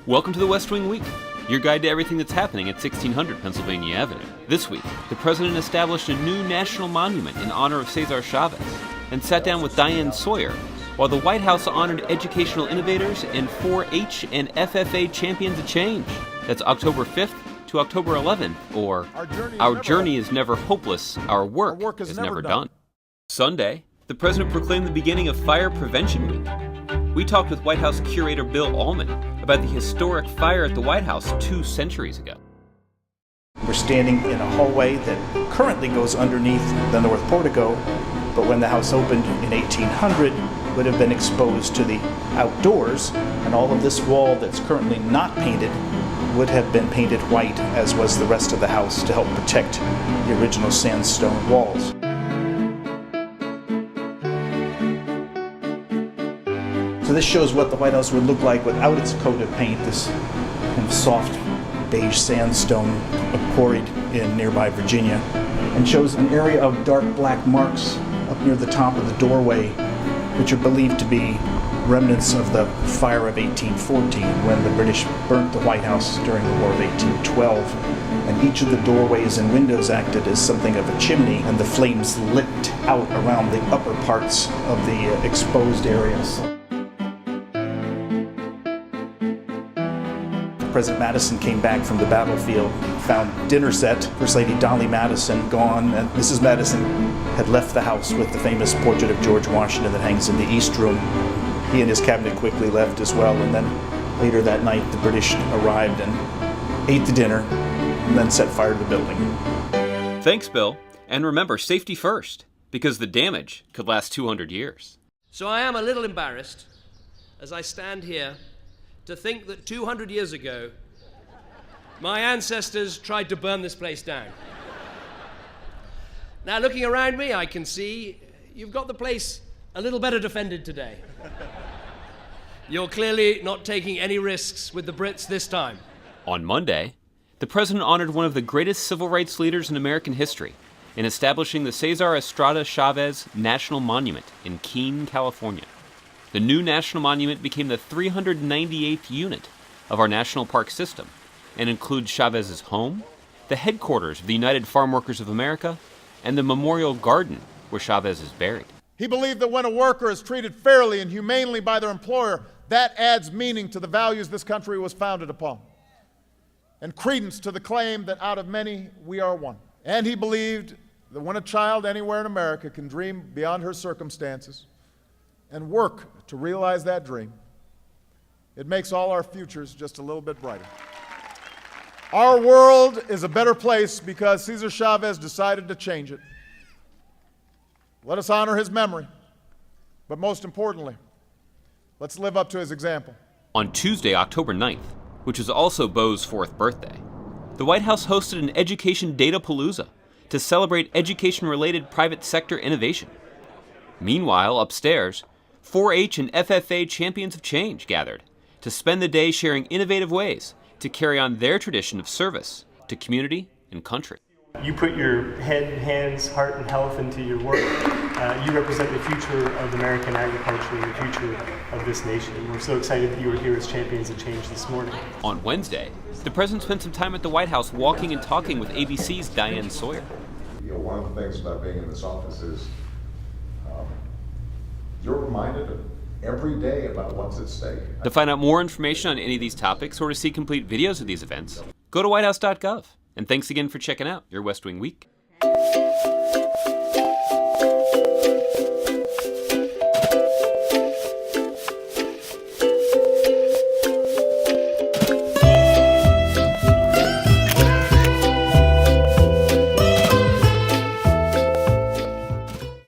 Welcome to the West Wing Week, your guide to everything that's happening at 1600 Pennsylvania Avenue. This week, the president established a new national monument in honor of Cesar Chavez and sat down with Diane Sawyer, while the White House honored educational innovators and 4-H and FFA Champions of Change. That's October 5th to October 11th, or Our journey is never hopeless, our work is never done. Sunday, the president proclaimed the beginning of Fire Prevention Week. We talked with White House curator Bill Allman about the historic fire at the White House 2 centuries ago. We're standing in a hallway that currently goes underneath the north portico, but when the house opened in 1800, would have been exposed to the outdoors, and all of this wall that's currently not painted would have been painted white, as was the rest of the house, to help protect the original sandstone walls. So this shows what the White House would look like without its coat of paint, this kind of soft beige sandstone quarried in nearby Virginia, and shows an area of dark black marks up near the top of the doorway, which are believed to be remnants of the fire of 1814, when the British burnt the White House during the War of 1812. And each of the doorways and windows acted as something of a chimney, and the flames licked out around the upper parts of the exposed areas. President Madison came back from the battlefield, found dinner set, First Lady Dolly Madison gone, and Mrs. Madison had left the house with the famous portrait of George Washington that hangs in the East Room. He and his cabinet quickly left as well, and then later that night the British arrived and ate the dinner and then set fire to the building. Thanks, Bill. And remember, safety first, because the damage could last 200 years. So I am a little embarrassed as I stand here to think that 200 years ago, my ancestors tried to burn this place down. Now, looking around me, I can see you've got the place a little better defended today. You're clearly not taking any risks with the Brits this time. On Monday, the president honored one of the greatest civil rights leaders in American history in establishing the Cesar Chavez National Monument in Keene, California. The new national monument became the 398th unit of our national park system and includes Chavez's home, the headquarters of the United Farm Workers of America, and the memorial garden where Chavez is buried. He believed that when a worker is treated fairly and humanely by their employer, that adds meaning to the values this country was founded upon, and credence to the claim that out of many we are one. And he believed that when a child anywhere in America can dream beyond her circumstances and work to realize that dream, it makes all our futures just a little bit brighter. Our world is a better place because Cesar Chavez decided to change it. Let us honor his memory, but most importantly, let's live up to his example. On Tuesday, October 9th, which was also Beau's 4th birthday, the White House hosted an education data palooza to celebrate education-related private sector innovation. Meanwhile, upstairs, 4-H and FFA Champions of Change gathered to spend the day sharing innovative ways to carry on their tradition of service to community and country. You put your head, hands, heart, and health into your work. You represent the future of American agriculture and the future of this nation. We're so excited that you were here as Champions of Change this morning. On Wednesday, the president spent some time at the White House walking and talking with ABC's Diane Sawyer. One of the things about being in this office is you're reminded every day about what's at stake. To find out more information on any of these topics or to see complete videos of these events, go to whitehouse.gov. And thanks again for checking out your West Wing Week.